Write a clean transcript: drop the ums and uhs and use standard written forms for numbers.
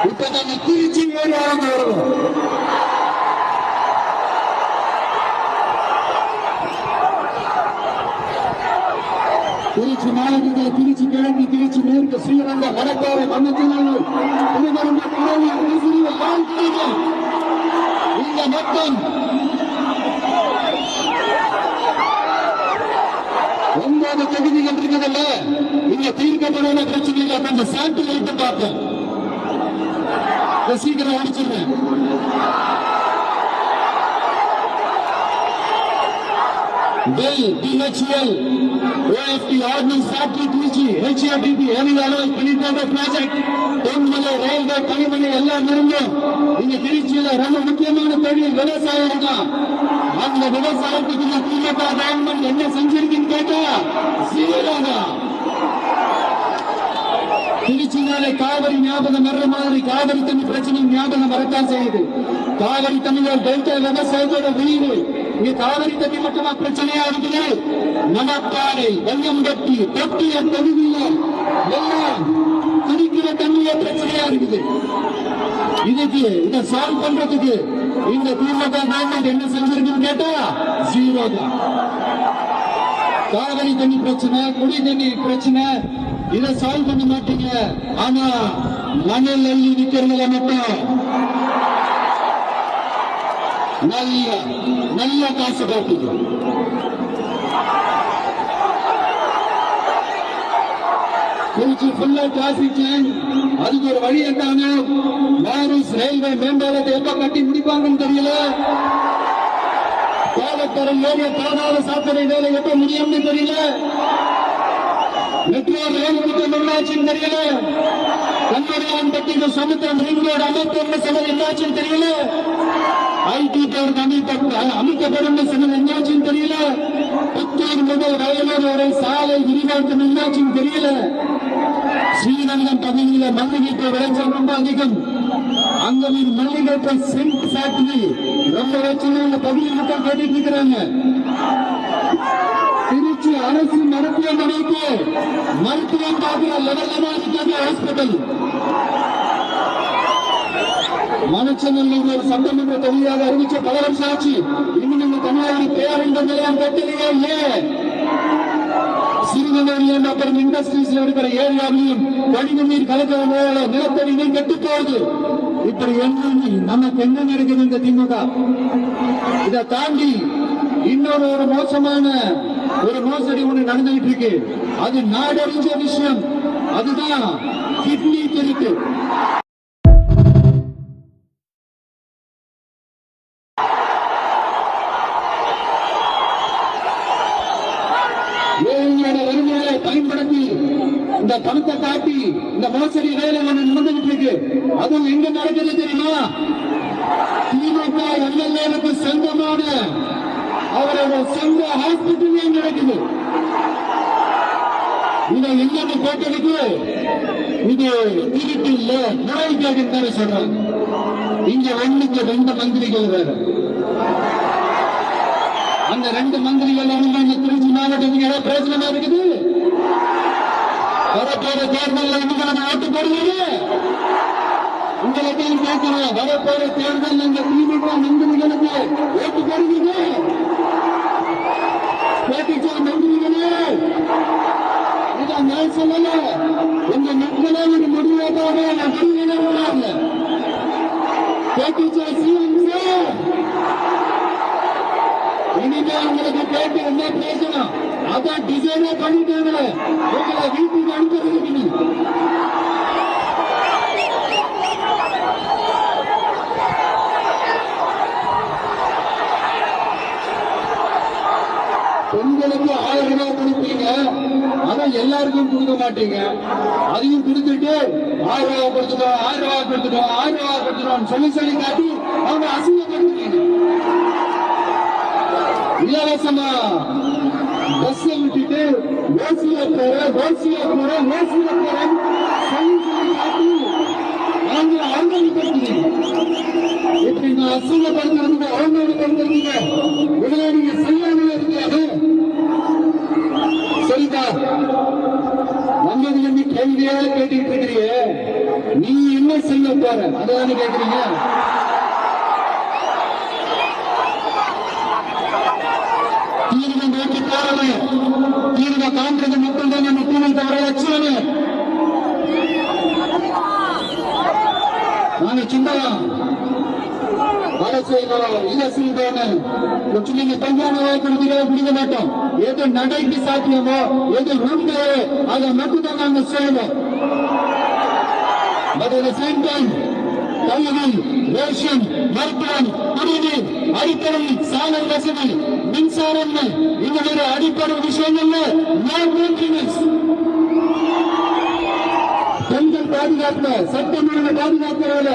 இப்ப நம்ம திருச்சி ஏரியாவில் வருவோம். திருச்சி மாவட்டத்தில் திருச்சி கிழக்கு, திருச்சி மேற்கு, ஸ்ரீரங்கம், வடக்காடு, மன்னச்சநல்லூர், இந்த மொத்தம் 9 தொகுதிகள் இருக்குதுல்ல. இங்க தீர்க்கப்படாத பிரச்சனைகளை கொஞ்சம் சாம்பிள் எடுத்து பார்ப்போம். சீக்கிரம் அடிச்சிருக்கேன். Bill, DHL, OFT, Ordnance Factory, Trichy, HRDP, Heavy Alloy, Penetrator Project, Tonmala, Railway, Kalimani, எல்லாம் இருந்தோம். இங்க திருச்சியில ரொம்ப முக்கியமான தொழில் விவசாயம் தான். அந்த விவசாயத்துக்கு திமுக கவர்மெண்ட் என்ன செஞ்சிருக்குன்னு கேட்டா ஜீரோ தான். திருச்சினாலே காவிரி ஞாபகம் வர்ற மாதிரி காவிரி தண்ணி பிரச்சனை ஞாபகம் வரத்தான் செய்யுது. காவிரி தண்ணியால் டெல்டா விவசாயத்தோட வீடு இங்க காவிரி தண்ணி மட்டுமா பிரச்சனையா இருக்குது. மணப்பாறை, வெள்ளம்பட்டி, தொட்டிய தொகுதியில் எல்லாம் குடிக்கிற தண்ணிய பிரச்சனையா இருக்குது. இதுக்கு இதை சால்வ் பண்றதுக்கு இந்த திமுக கவர்மெண்ட் என்ன செஞ்சிருக்குன்னு கேட்டா ஜீரோ தான். காவிரி தண்ணி பிரச்சனை, குடி தண்ணி பிரச்சனை, இதை சால்வ் பண்ண மாட்டீங்க. ஆனா மணல் அள்ளி விற்கிறதுல மட்டும் நல்ல காசு காட்டுது. திருச்சி ஃபுல்லா டிராபிக் ஜாம். அதுக்கு ஒரு வழி இருந்தாங்க. வாரிஸ் ரயில்வே மேம்பாலத்தை எப்ப கட்டி முடிப்பாங்கன்னு தெரியல. கோலத்தரம் ஏரியா பாதாள சாக்கடை வேலை எப்ப முடியும்னு தெரியல. மெட்ரோ ரயில் திட்டம் என்னாச்சுன்னு தெரியல. கண்ணூரியான்பட்டி சமுத்திரம் ரிங் ரோடு அமைப்பு சொன்னது என்னாச்சுன்னு தெரியல. ஐடி பார்க் அமைக்கப்படும் சொன்னது என்னாச்சுன்னு தெரியல. புத்தூர் முதல் வயலூர் வரை சாலை விரிவாக்கம் என்னாச்சுன்னு தெரியல. ஸ்ரீரங்கம் பகுதியில மல்லிகைப்பூ விளைச்சல் ரொம்ப அதிகம். அங்க ஒரு மல்லிகைப்பூ சென்ட் ஃபேக்டரி ரொம்ப வச்சு அந்த பகுதி மக்கள் கேட்டுட்டு இருக்கிறாங்க. திருச்சி அரசு மருத்துவமனைக்கு மருத்துவம் பார்க்கிற லெவல் இருக்காங்க. ஹாஸ்பிட்டல் மனச்சநல்லூர் ஒரு சட்டமன்ற தொகுதியாக அறிவிச்ச 10 வருஷம் ஆச்சு. இன்னும் நீங்க தமிழ்நாடு பேருந்து நிலையம் கட்டலையே. சிறுநீர் அப்புறம் இண்டஸ்ட்ரீஸ்ல இருக்கிற ஏரியாவிலையும் கழிவு நீர் கலக்கிறதுனால நிலத்தடி நீர் கெட்டு போகுது. இப்படி நமக்கு என்ன நடக்குது இந்த திமுக? இதை தாண்டி இன்னொரு ஒரு மோசமான ஒரு மோசடி ஒண்ணு நடந்துகிட்டு இருக்கு. அது நாடறிஞ்ச விஷயம். அதுதான் கிட்னி திருட்டு. வறுமையை பயன்படுத்தி இந்த பணத்தை காட்டி இந்த மோசடி வேலை நடந்துகிட்டு இருக்கு. அதுவும் எங்க நடக்குது தெரியுமா? திமுக எம்எல்ஏவுக்கு சொந்தமான அவரோட சொந்த ஹாஸ்பிட்டல் நடக்குது. இதை என்னன்னு கேட்டதுக்கு இது திருட்டு இல்ல, முறைகேடு தானே சொல்றாங்க. இங்க 2 மந்திரிகள் வேற. அந்த 2 மந்திரிகள் திருச்சி மாவட்டத்துக்கு ஏதாவது பிரயோஜனமா இருக்குது? வரப்போற தேர்தலில் இன்னும் ஓட்டு போடுவீங்க. உங்களுக்கு கேட்கிறோம், வரப்போற தேர்தல் இந்த திமுக மந்திரிகளுக்கு ஓட்டு போடுவீங்க. கேட்டுச்சா மந்திரிகளே? இதை நான் சொல்லல, உங்க மக்களே ஒரு முடிவாக நான் முடிவு. கேட்டுச்சா சிஎம் சார்? இனிமே உங்களுக்கு கேட்டு என்ன பேசணும்? அதான் டிசைனே பண்ணிட்டாங்க. உங்களை வீட்டுக்கு அனுப்புறதுக்கு பெண்களுக்கு 1000 ரூபாய் கொடுப்பீங்க. அதான் எல்லாருக்கும் கொடுக்க மாட்டீங்க. அதையும் கொடுத்துட்டு 1000 ரூபாய் கொடுத்துட்டோம், 1000 ரூபாய் கொடுத்துட்டோம், 1000 ரூபாய் கொடுத்துட்டோம் சொல்லி காட்டி அவங்க அசிங்கப்படுத்துறீங்க. இலவசமா பஸ் விட்டுட்டு ஓசியில போறேன் அவமானப்படுத்துறீங்க. இப்படி நான் அசிங்கப்படுத்துறது அவமானப்படுத்துறீங்க. இதனை நீங்க செய்யாமல் இருக்காது. சரிதா, வந்தது கேள்வியாக கேட்டுக்கிட்டு இருக்கிறீங்க. நீ என்ன செய்ய போற அதான கேக்குறீங்க. தீர்வு நோக்கி போறது தீர்வை காண்றது மட்டும்தான் நம்ம தீர்வு தவிர லட்சியம். நாங்க சின்னதா வர செய்யணும் இதை செய்யணும் நீங்க பஞ்சான குடிக்க மாட்டோம். எது நடைக்கு சாத்தியமோ எது உண்டு அதை மட்டும்தான் நாங்க செய்யணும். கல்வி, ரேஷன், மருத்துவம், குடிநீர், அடிப்படை சாலை வசதி, மின்சாரம் இந்த மாதிரி அடிப்படை விஷயங்கள்ல பெண்கள் பாதுகாப்புல சட்டமன்ற பாதுகாப்புல